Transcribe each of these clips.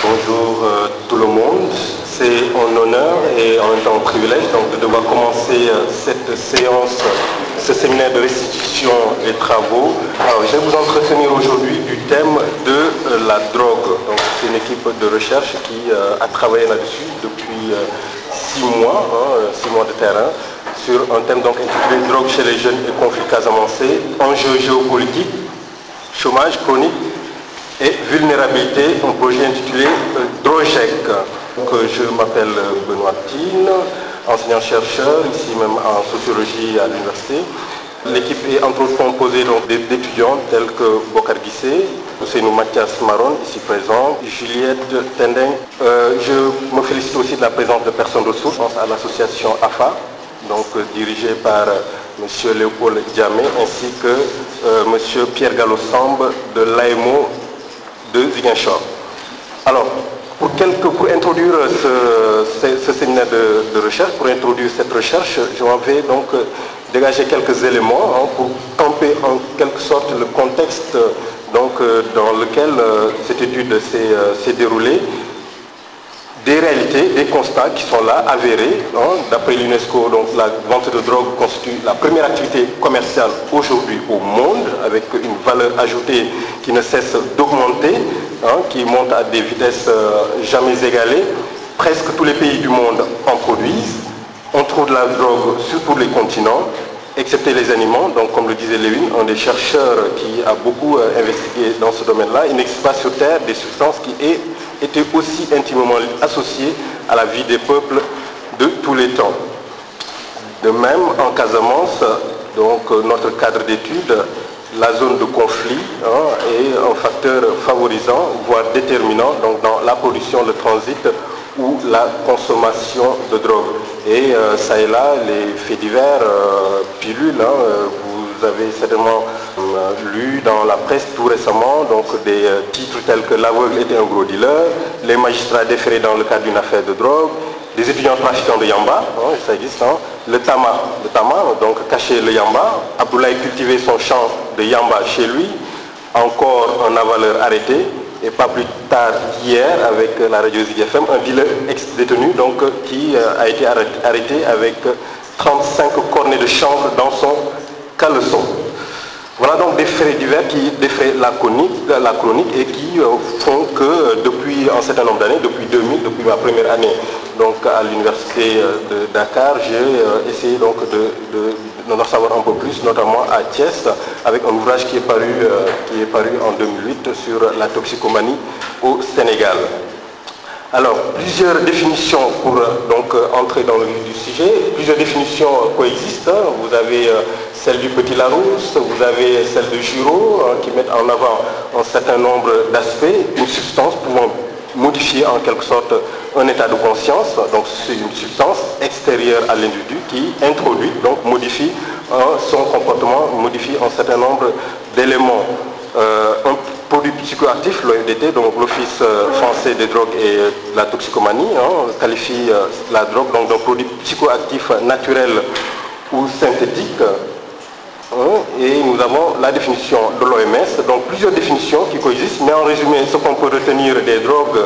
Bonjour tout le monde. C'est un honneur et en même temps un privilège donc, de devoir commencer cette séance, ce séminaire de restitution des travaux. Alors, je vais vous entretenir aujourd'hui du thème de la drogue. Donc, c'est une équipe de recherche qui a travaillé là-dessus depuis 6 mois, 6 mois de terrain, sur un thème donc intitulé Drogue chez les jeunes et conflits casamançais, enjeux géopolitiques, chômage chronique et vulnérabilité, un projet intitulé DROGEC. Je m'appelle Benoît Tine, enseignant-chercheur, ici même en sociologie à l'université. L'équipe est entre autres composée d'étudiants tels que Bokar Guissé, Ousseinou Mathias Maron, ici présent, Juliette Tendeng. Je me félicite aussi de la présence de personnes ressources à l'association AFA, donc dirigée par M. Léopold Diamé, ainsi que M. Pierre Gallo-Sambe de l'AMO de Ziguinchor. Alors, pour introduire ce séminaire de recherche, pour introduire cette recherche, je vais donc dégager quelques éléments pour camper en quelque sorte le contexte donc, dans lequel cette étude s'est déroulée, des réalités, des constats qui sont là, avérés. D'après l'UNESCO, donc la vente de drogue constitue la première activité commerciale aujourd'hui au monde, avec une valeur ajoutée qui ne cesse d'augmenter, qui monte à des vitesses jamais égalées. Presque tous les pays du monde en produisent. On trouve de la drogue sur tous les continents, excepté les aliments. Donc, comme le disait Lewin, un des chercheurs qui a beaucoup investigué dans ce domaine-là, il n'existe pas sur Terre des substances qui étaient aussi intimement associées à la vie des peuples de tous les temps. De même, en Casamance, donc notre cadre d'étude, la zone de conflit est un facteur favorisant, voire déterminant donc, dans la production, le transit ou la consommation de drogue. Et ça et là, les faits divers, pilules, vous avez certainement lu dans la presse tout récemment donc, des titres tels que l'aveugle était un gros dealer, les magistrats déférés dans le cadre d'une affaire de drogue, des étudiants trafiquants de yamba, ça existe, le tama, donc cacher le yamba, Abdoulaye cultivait son champ de yamba chez lui, encore un avaleur arrêté, et pas plus tard qu'hier avec la radio Zig FM, un dealer ex-détenu donc, qui a été arrêté avec 35 cornets de chanvre dans son caleçon. Voilà donc des faits divers qui défraient la chronique et qui font que depuis un certain nombre d'années, depuis 2000, depuis ma première année donc à l'université de Dakar, j'ai essayé donc d'en savoir un peu plus, notamment à Thiès, avec un ouvrage qui est paru en 2008 sur la toxicomanie au Sénégal. Alors, plusieurs définitions pour donc, entrer dans le vif du sujet. Plusieurs définitions coexistent. Vous avez celle du Petit Larousse, vous avez celle de Giraud, qui mettent en avant un certain nombre d'aspects, une substance pouvant modifier en quelque sorte un état de conscience. Donc, c'est une substance extérieure à l'individu qui introduit, donc modifie son comportement, modifie un certain nombre d'éléments. Un produit psychoactif, l'OFDT, donc l'Office français des drogues et de la toxicomanie, qualifie la drogue donc d'un produit psychoactif naturel ou synthétique. Et nous avons la définition de l'OMS, donc plusieurs définitions qui coexistent, mais en résumé, ce qu'on peut retenir des drogues,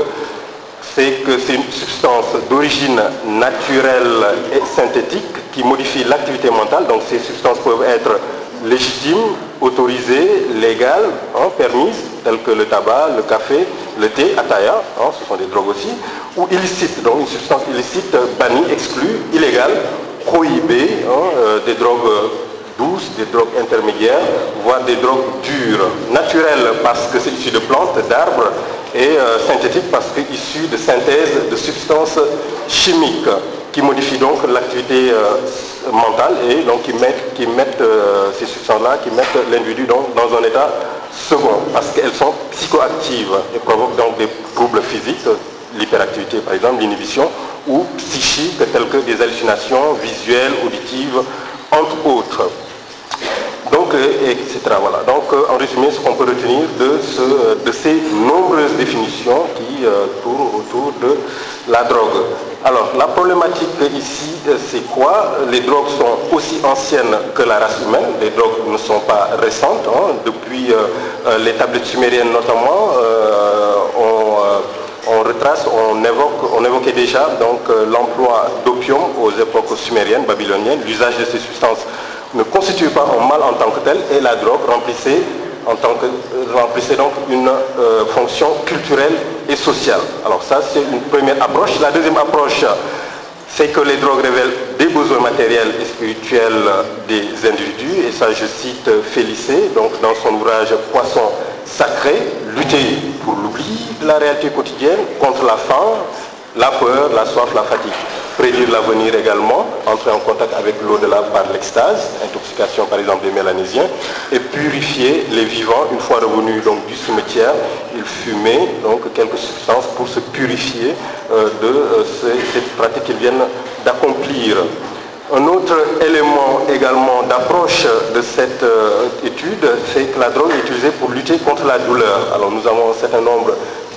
c'est que c'est une substance d'origine naturelle et synthétique qui modifie l'activité mentale. Donc ces substances peuvent être légitimes, autorisées, légales, permises, telles que le tabac, le café, le thé, ataya, ce sont des drogues aussi, ou illicites, donc une substance illicite bannie, exclue, illégale, prohibée, des drogues douces, des drogues intermédiaires, voire des drogues dures, naturelles parce que c'est issu de plantes, d'arbres, et synthétiques parce que issu de synthèse de substances chimiques qui modifient donc l'activité mentale et donc qui mettent ces substances-là, qui mettent l'individu donc dans un état second parce qu'elles sont psychoactives et provoquent donc des troubles physiques, l'hyperactivité par exemple, l'inhibition, ou psychiques telles que des hallucinations visuelles, auditives, entre autres. Donc, etc. Voilà. Donc, en résumé, ce qu'on peut retenir de ces nombreuses définitions qui tournent autour de la drogue. Alors, la problématique ici, c'est quoi? Les drogues sont aussi anciennes que la race humaine. Les drogues ne sont pas récentes. Depuis les tablettes sumériennes notamment, on retrace, on évoquait déjà l'emploi d'opium aux époques sumériennes, babyloniennes. L'usage de ces substances ne constitue pas un mal en tant que tel, et la drogue remplissait donc une fonction culturelle et sociale. Alors ça, c'est une première approche. La deuxième approche, c'est que les drogues révèlent des besoins matériels et spirituels des individus, et ça je cite Félicé, donc dans son ouvrage Poisson sacré, lutter pour l'oubli de la réalité quotidienne, contre la faim, la peur, la soif, la fatigue. Prédire l'avenir également, entrer en contact avec l'au-delà par l'extase, intoxication par exemple des Mélanésiens, et purifier les vivants. Une fois revenus donc du cimetière, ils fumaient donc quelques substances pour se purifier de cette pratique qu'ils viennent d'accomplir. Un autre élément également d'approche de cette étude, c'est que la drogue est utilisée pour lutter contre la douleur. Alors nous avons un certain nombre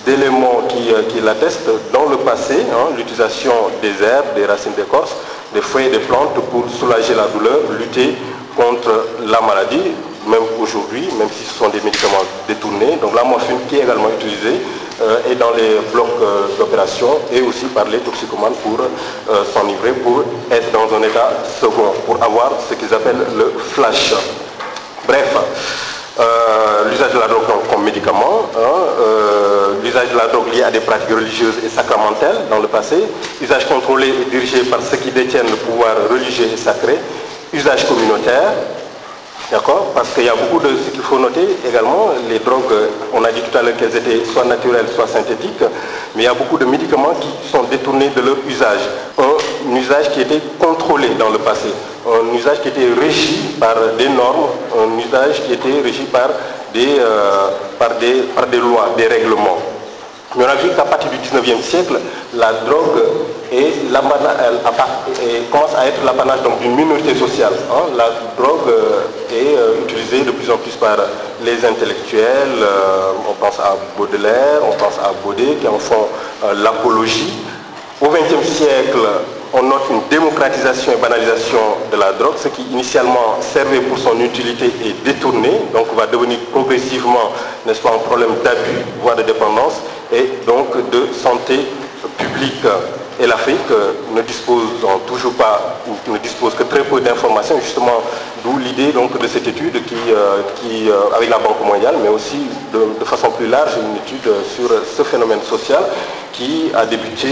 d'éléments qui l'attestent. Dans le passé, l'utilisation des herbes, des racines d'écorce, des feuilles et des plantes pour soulager la douleur, lutter contre la maladie, même aujourd'hui, même si ce sont des médicaments détournés. Donc la morphine qui est également utilisée est dans les blocs d'opération, et aussi par les toxicomanes pour s'enivrer, pour être dans un état second, pour avoir ce qu'ils appellent le flash. Bref, l'usage de la drogue comme médicament, l'usage de la drogue lié à des pratiques religieuses et sacramentelles dans le passé, usage contrôlé et dirigé par ceux qui détiennent le pouvoir religieux et sacré, usage communautaire, d'accord, parce qu'il y a beaucoup de ce qu'il faut noter également, les drogues, on a dit tout à l'heure qu'elles étaient soit naturelles, soit synthétiques, mais il y a beaucoup de médicaments qui sont détournés de leur usage. Un usage qui était contrôlé dans le passé, un usage qui était régi par des normes, un usage qui était régi par des lois, des règlements. Mais on a vu qu'à partir du 19e siècle, la drogue commence à être l'apanage d'une minorité sociale. La drogue est utilisée de plus en plus par les intellectuels, on pense à Baudelaire, on pense à Baudet, qui en font l'apologie. Au XXe siècle, on note une démocratisation et banalisation de la drogue, ce qui initialement servait pour son utilité est détourné, donc va devenir progressivement, n'est-ce pas, un problème d'abus, voire de dépendance, et donc de santé publique. Et l'Afrique ne dispose toujours pas, ou ne dispose que très peu d'informations, justement, d'où l'idée donc de cette étude avec la Banque mondiale, mais aussi de façon plus large, une étude sur ce phénomène social qui a débuté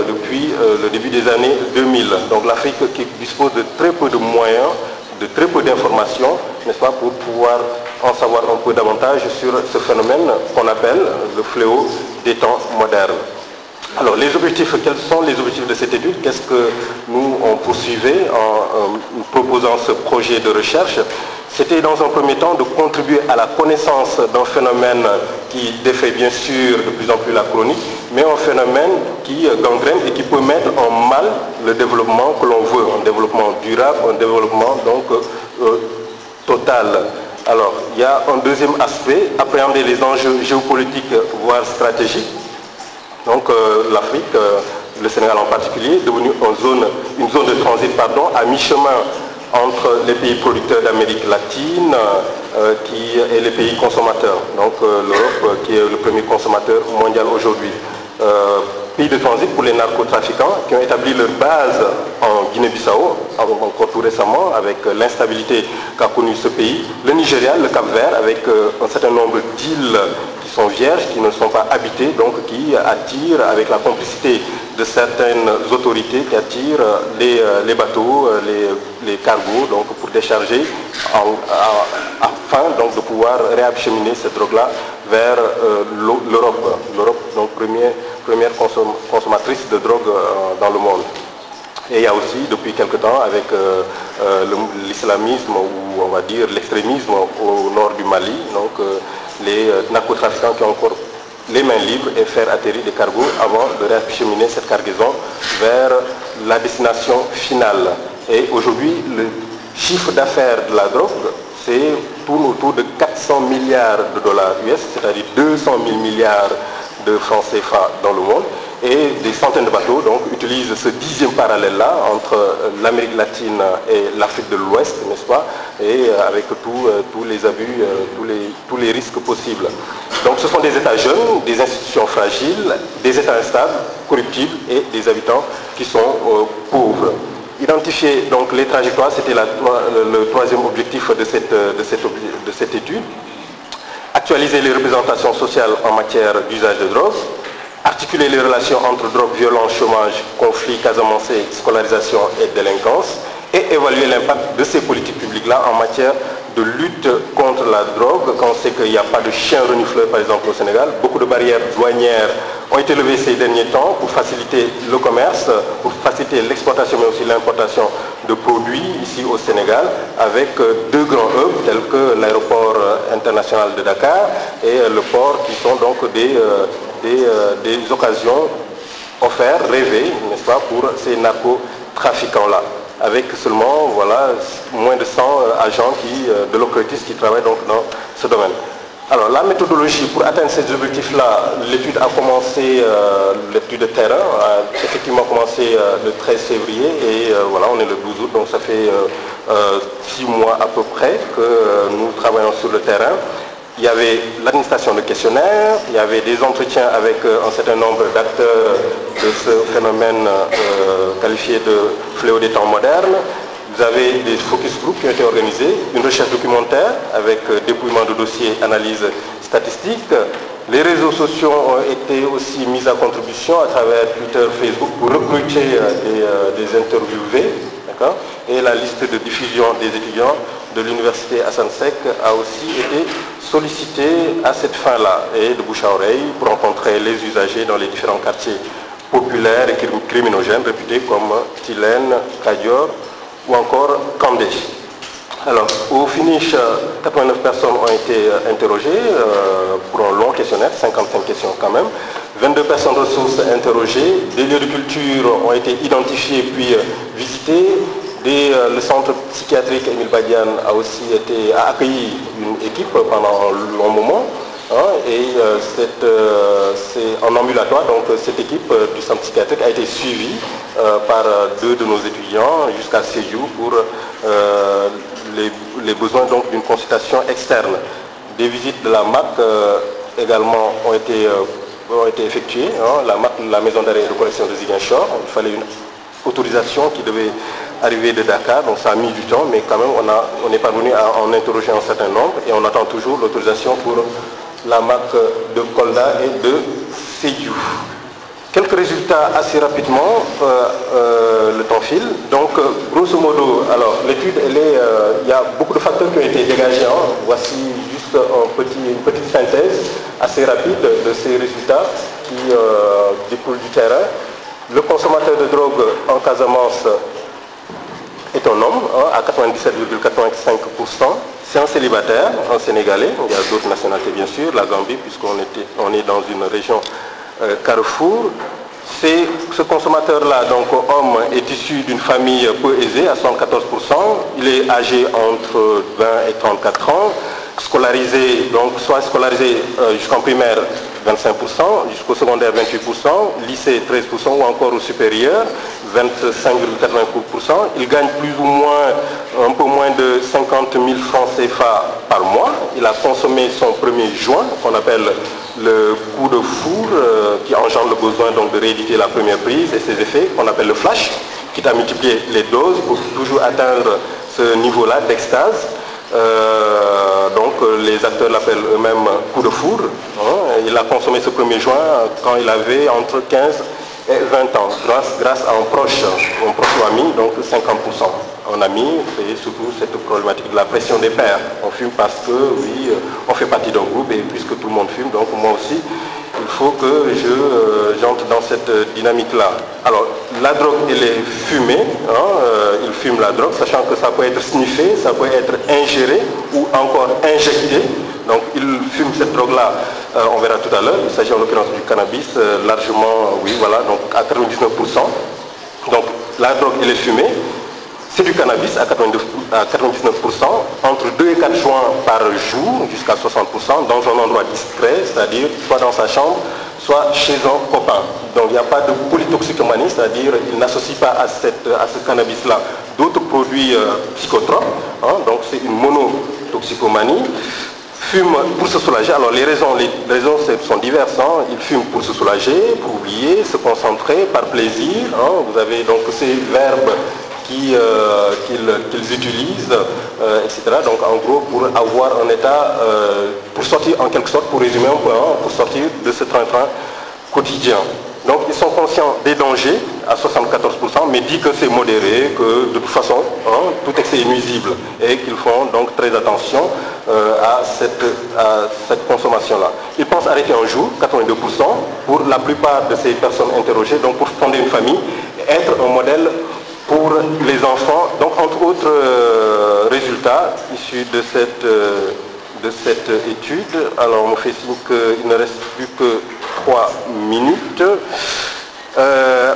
depuis le début des années 2000. Donc l'Afrique qui dispose de très peu de moyens, de très peu d'informations, n'est-ce pas, pour pouvoir en savoir un peu davantage sur ce phénomène qu'on appelle le fléau des temps modernes. Alors les objectifs, quels sont les objectifs de cette étude? Qu'est-ce que nous on poursuivait en proposant ce projet de recherche? C'était dans un premier temps de contribuer à la connaissance d'un phénomène qui défait bien sûr de plus en plus la chronique, mais un phénomène qui gangrène et qui peut mettre en mal le développement que l'on veut, un développement durable, un développement donc total. Alors il y a un deuxième aspect, appréhender les enjeux géopolitiques voire stratégiques. Donc l'Afrique, le Sénégal en particulier, est devenu une zone de transit à mi-chemin entre les pays producteurs d'Amérique latine et les pays consommateurs. Donc l'Europe qui est le premier consommateur mondial aujourd'hui. Pays de transit pour les narcotrafiquants qui ont établi leur base en Guinée-Bissau, encore tout récemment, avec l'instabilité qu'a connue ce pays. Le Nigeria, le Cap-Vert, avec un certain nombre d'îles qui sont vierges, qui ne sont pas habitées, donc qui attirent, avec la complicité de certaines autorités, qui attirent les bateaux, les cargos, donc pour décharger, afin donc de pouvoir réacheminer cette drogue-là vers l'Europe. L'Europe, donc première consommatrice de drogue dans le monde. Et il y a aussi, depuis quelque temps, avec l'islamisme, ou on va dire l'extrémisme au nord du Mali, donc les narcotrafiquants qui ont encore les mains libres et faire atterrir des cargos avant de réacheminer cette cargaison vers la destination finale. Et aujourd'hui, le chiffre d'affaires de la drogue, tourne autour de 400 milliards de dollars US, c'est-à-dire 200 000 milliards de francs CFA dans le monde. et des centaines de bateaux donc, utilisent ce 10e parallèle-là entre l'Amérique latine et l'Afrique de l'Ouest, n'est-ce pas, et avec tous les abus, tous les risques possibles. Donc ce sont des États jeunes, des institutions fragiles, des États instables, corruptibles et des habitants qui sont pauvres. Identifier donc les trajectoires, c'était le troisième objectif de cette étude. Actualiser les représentations sociales en matière d'usage de drogue, articuler les relations entre drogue, violence, chômage, conflits casamançais, scolarisation et délinquance, et évaluer l'impact de ces politiques publiques-là en matière de lutte contre la drogue, quand on sait qu'il n'y a pas de chien renifleur par exemple au Sénégal. Beaucoup de barrières douanières ont été levées ces derniers temps pour faciliter le commerce, pour faciliter l'exportation mais aussi l'importation de produits ici au Sénégal, avec deux grands hubs tels que l'aéroport international de Dakar et le port qui sont donc des occasions offertes, rêvées, n'est-ce pas, pour ces narcotrafiquants-là, avec seulement voilà, moins de 100 agents de l'OCRETIS qui travaillent donc dans ce domaine. Alors la méthodologie pour atteindre ces objectifs-là, l'étude a commencé, l'étude de terrain a effectivement commencé le 13 février et voilà, on est le 12 août, donc ça fait 6 mois à peu près que nous travaillons sur le terrain. Il y avait l'administration de questionnaires, il y avait des entretiens avec un certain nombre d'acteurs de ce phénomène qualifié de fléau des temps modernes. Vous avez des focus groups qui ont été organisés, une recherche documentaire avec dépouillement de dossiers, analyse statistique. Les réseaux sociaux ont été aussi mis à contribution à travers Twitter, Facebook pour recruter des interviewés. Et la liste de diffusion des étudiants de l'université Hassan Sek a aussi été sollicitée à cette fin-là et de bouche à oreille pour rencontrer les usagers dans les différents quartiers populaires et criminogènes réputés comme Tilène, Kadior ou encore Kandé. Alors, au finish, 89 personnes ont été interrogées pour un long questionnaire, 55 questions quand même. 22 personnes ressources interrogées, des lieux de culture ont été identifiés puis visités. Le centre psychiatrique Émile Badian a accueilli une équipe pendant un long moment. Et c'est en ambulatoire, donc cette équipe du centre psychiatrique a été suivie par 2 de nos étudiants jusqu'à Sédhiou pour les besoins d'une consultation externe. Des visites de la MAC également ont été effectuées. La maison d'arrêt et de correction de Ziguinchor, il fallait une autorisation qui devait arriver de Dakar, donc ça a mis du temps, mais quand même on est parvenu à en interroger un certain nombre et on attend toujours l'autorisation pour la MAC de Kolda et de Sédhiou. Quelques résultats assez rapidement, le temps file. Donc, grosso modo, alors l'étude, il y a beaucoup de facteurs qui ont été dégagés. Voici juste une petite synthèse assez rapide de ces résultats qui découlent du terrain. Le consommateur de drogue en Casamance est un homme, à 97,85%. C'est un célibataire, un Sénégalais. Il y a d'autres nationalités bien sûr, la Gambie, puisqu'on est dans une région Carrefour. Ce consommateur-là, donc homme, est issu d'une famille peu aisée, à 74%. Il est âgé entre 20 et 34 ans. Scolarisé, donc soit scolarisé jusqu'en primaire 25%, jusqu'au secondaire 28%, lycée 13% ou encore au supérieur 25,80%. Il gagne plus ou moins, un peu moins de 50 000 francs CFA par mois. Il a consommé son premier joint, qu'on appelle le coup de foudre, qui engendre le besoin donc, de rééditer la première prise et ses effets, qu'on appelle le flash, qui a multiplié les doses pour toujours atteindre ce niveau-là d'extase. Donc les acteurs l'appellent eux-mêmes coup de foudre. Il a consommé ce premier joint quand il avait entre 15 et 20 ans, grâce à un proche ou ami, donc 50%. Un ami, et surtout cette problématique de la pression des pairs. On fume parce que, oui, on fait partie d'un groupe et puisque tout le monde fume, donc moi aussi, il faut que j'entre dans cette dynamique-là. Alors, la drogue, elle est fumée, il fume la drogue, sachant que ça peut être sniffé, ça peut être ingéré ou encore injecté. Donc, il fume cette drogue-là, on verra tout à l'heure. Il s'agit en l'occurrence du cannabis, largement, oui, voilà, donc à 99%. Donc, la drogue, elle est fumée. c'est du cannabis à 99%, entre 2 et 4 joints par jour, jusqu'à 60%, dans un endroit discret, c'est-à-dire soit dans sa chambre, soit chez un copain. Donc il n'y a pas de polytoxicomanie, c'est-à-dire il n'associe pas à ce cannabis-là d'autres produits psychotropes, hein, donc c'est une monotoxicomanie. Fume pour se soulager, alors les raisons sont diverses, hein. Ils fument pour se soulager, pour oublier, se concentrer, par plaisir, hein. Vous avez donc ces verbes qu'ils utilisent, etc. Donc en gros pour avoir un état, pour sortir en quelque sorte, pour résumer un peu, hein, pour sortir de ce train-train quotidien. Donc ils sont conscients des dangers à 74%, mais disent que c'est modéré, que de toute façon, hein, tout excès est nuisible et qu'ils font donc très attention à cette consommation-là. Ils pensent arrêter un jour, 82%, pour la plupart de ces personnes interrogées, donc pour fonder une famille, être un modèle pour les enfants. Donc entre autres résultats issus de cette étude, alors on me fait signe qu'il ne reste plus que 3 minutes.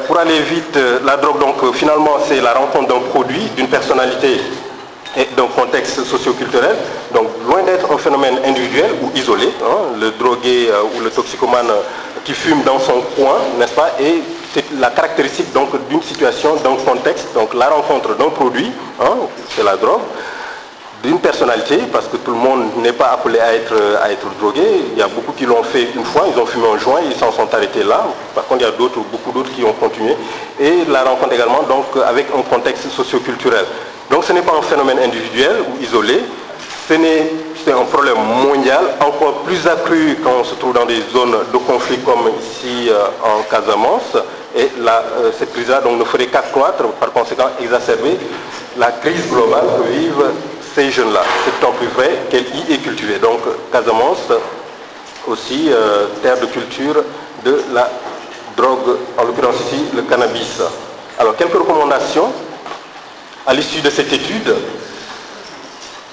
Pour aller vite, la drogue, donc finalement c'est la rencontre d'un produit, d'une personnalité et d'un contexte socio-culturel. Donc loin d'être un phénomène individuel ou isolé, hein, le drogué ou le toxicomane qui fume dans son coin, n'est-ce pas, et c'est la caractéristique donc d'une situation, d'un contexte, donc la rencontre d'un produit, hein, c'est la drogue, d'une personnalité, parce que tout le monde n'est pas appelé à être drogué. Il y a beaucoup qui l'ont fait une fois, ils ont fumé un joint, ils s'en sont arrêtés là. Par contre, il y a beaucoup d'autres qui ont continué. Et la rencontre également donc, avec un contexte socio-culturel. Donc ce n'est pas un phénomène individuel ou isolé, c'est un problème mondial, encore plus accru quand on se trouve dans des zones de conflit comme ici en Casamance. Et cette crise-là ne ferait qu'accroître, par conséquent exacerber la crise globale que vivent ces jeunes-là. C'est d'autant plus vrai qu'elle y est cultivée. Donc Casamance, aussi terre de culture de la drogue, en l'occurrence ici le cannabis. Alors quelques recommandations à l'issue de cette étude.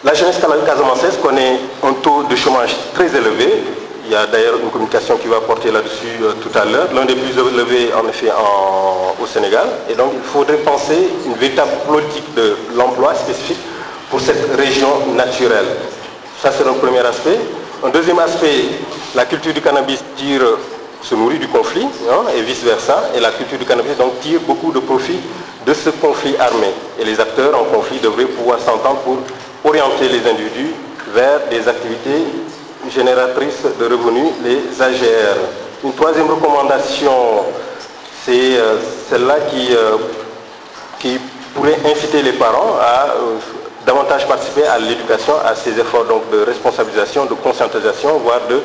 La jeunesse casamançaise connaît un taux de chômage très élevé. Il y a d'ailleurs une communication qui va porter là-dessus tout à l'heure, l'un des plus élevés en effet au Sénégal. Et donc il faudrait penser une véritable politique de l'emploi spécifique pour cette région naturelle. Ça c'est un premier aspect. Un deuxième aspect, la culture du cannabis se nourrit du conflit, hein, et vice-versa. Et la culture du cannabis donc tire beaucoup de profit de ce conflit armé. Et les acteurs en conflit devraient pouvoir s'entendre pour orienter les individus vers des activités génératrices de revenus, les AGR. Une troisième recommandation, c'est celle-là qui pourrait inciter les parents à davantage participer à l'éducation, à ces efforts donc, de responsabilisation, de conscientisation, voire de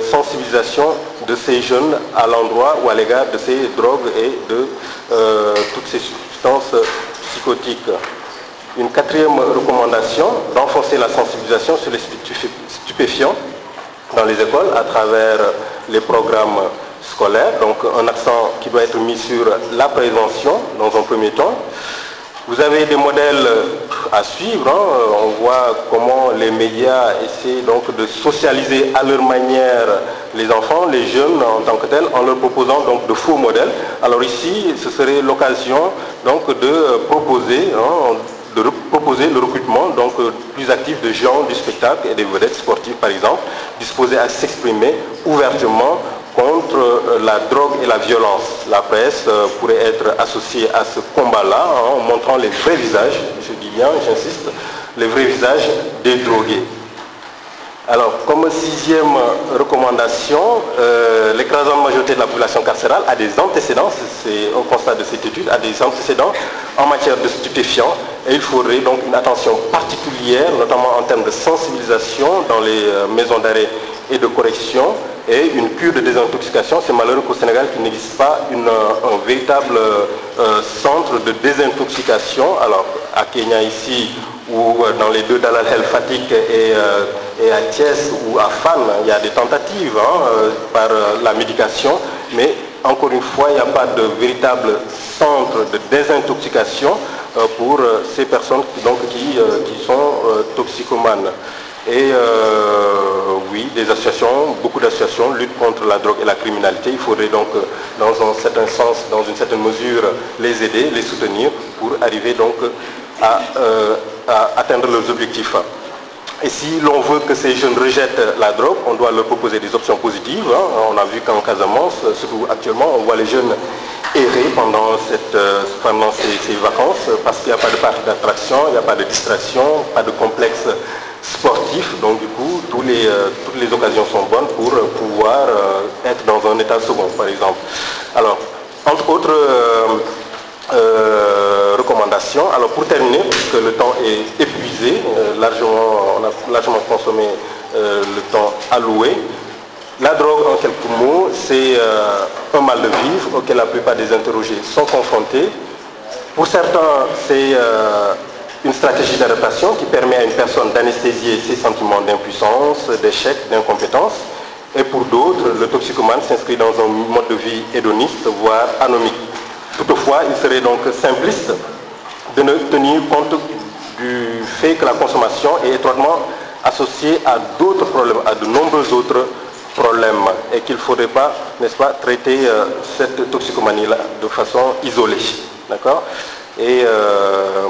sensibilisation de ces jeunes à l'endroit ou à l'égard de ces drogues et de toutes ces substances psychotiques. Une quatrième recommandation, renforcer la sensibilisation sur les stupéfiants dans les écoles à travers les programmes scolaires, donc un accent qui doit être mis sur la prévention dans un premier temps. Vous avez des modèles à suivre, hein. On voit comment les médias essaient donc de socialiser à leur manière les enfants, les jeunes en tant que tels, en leur proposant donc de faux modèles. Alors ici, ce serait l'occasion donc de proposer, hein, le recrutement donc plus actif de gens du spectacle et des vedettes sportives par exemple, disposés à s'exprimer ouvertement contre la drogue et la violence. La presse pourrait être associée à ce combat-là, hein, en montrant les vrais visages, je dis bien, j'insiste, les vrais visages des drogués. Alors, comme sixième recommandation, l'écrasante majorité de la population carcérale a des antécédents, c'est un constat de cette étude, a des antécédents en matière de stupéfiants, et il faudrait donc une attention particulière, notamment en termes de sensibilisation dans les maisons d'arrêt et de correction, et une cure de désintoxication. C'est malheureux qu'au Sénégal qu'il n'existe pas un véritable centre de désintoxication. Alors, à Kenya ici, ou dans les deux Dalal El Fatick et à Thiès ou à Fan, il y a des tentatives par la médication, mais encore une fois, il n'y a pas de véritable centre de désintoxication pour ces personnes donc, qui sont toxicomanes. Et oui, des associations, beaucoup d'associations luttent contre la drogue et la criminalité. Il faudrait donc, dans un certain sens, dans une certaine mesure, les aider, les soutenir pour arriver donc à atteindre leurs objectifs. Et si l'on veut que ces jeunes rejettent la drogue, on doit leur proposer des options positives. On a vu qu'en Casamance, surtout actuellement, on voit les jeunes errer pendant ces vacances parce qu'il n'y a pas de parc d'attraction, il n'y a pas de distraction, pas de complexe sportif. Donc du coup, toutes les occasions sont bonnes pour pouvoir être dans un état second, par exemple. Alors, entre autres recommandations, alors pour terminer, puisque le temps est épuisé, on a largement consommé le temps alloué, la drogue, en quelques mots, c'est un mal de vivre auquel la plupart des interrogés sont confrontés. Pour certains, c'est une stratégie d'adaptation qui permet à une personne d'anesthésier ses sentiments d'impuissance, d'échec, d'incompétence. Et pour d'autres, le toxicomane s'inscrit dans un mode de vie hédoniste, voire anomique. Toutefois, il serait donc simpliste de ne tenir compte du fait que la consommation est étroitement associée à d'autres problèmes, à de nombreux autres problèmes, et qu'il ne faudrait pas, n'est-ce pas, traiter cette toxicomanie-là de façon isolée. D'accord ? Et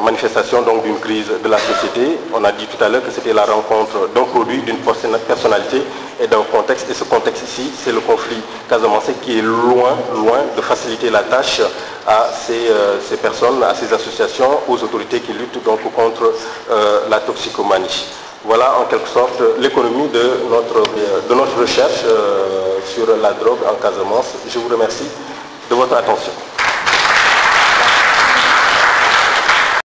manifestation donc d'une crise de la société. On a dit tout à l'heure que c'était la rencontre d'un produit, d'une personnalité et d'un contexte. Et ce contexte ici, c'est le conflit casamançais qui est loin de faciliter la tâche à ces personnes, à ces associations, aux autorités qui luttent donc contre la toxicomanie. Voilà en quelque sorte l'économie de notre recherche sur la drogue en Casamance. Je vous remercie de votre attention.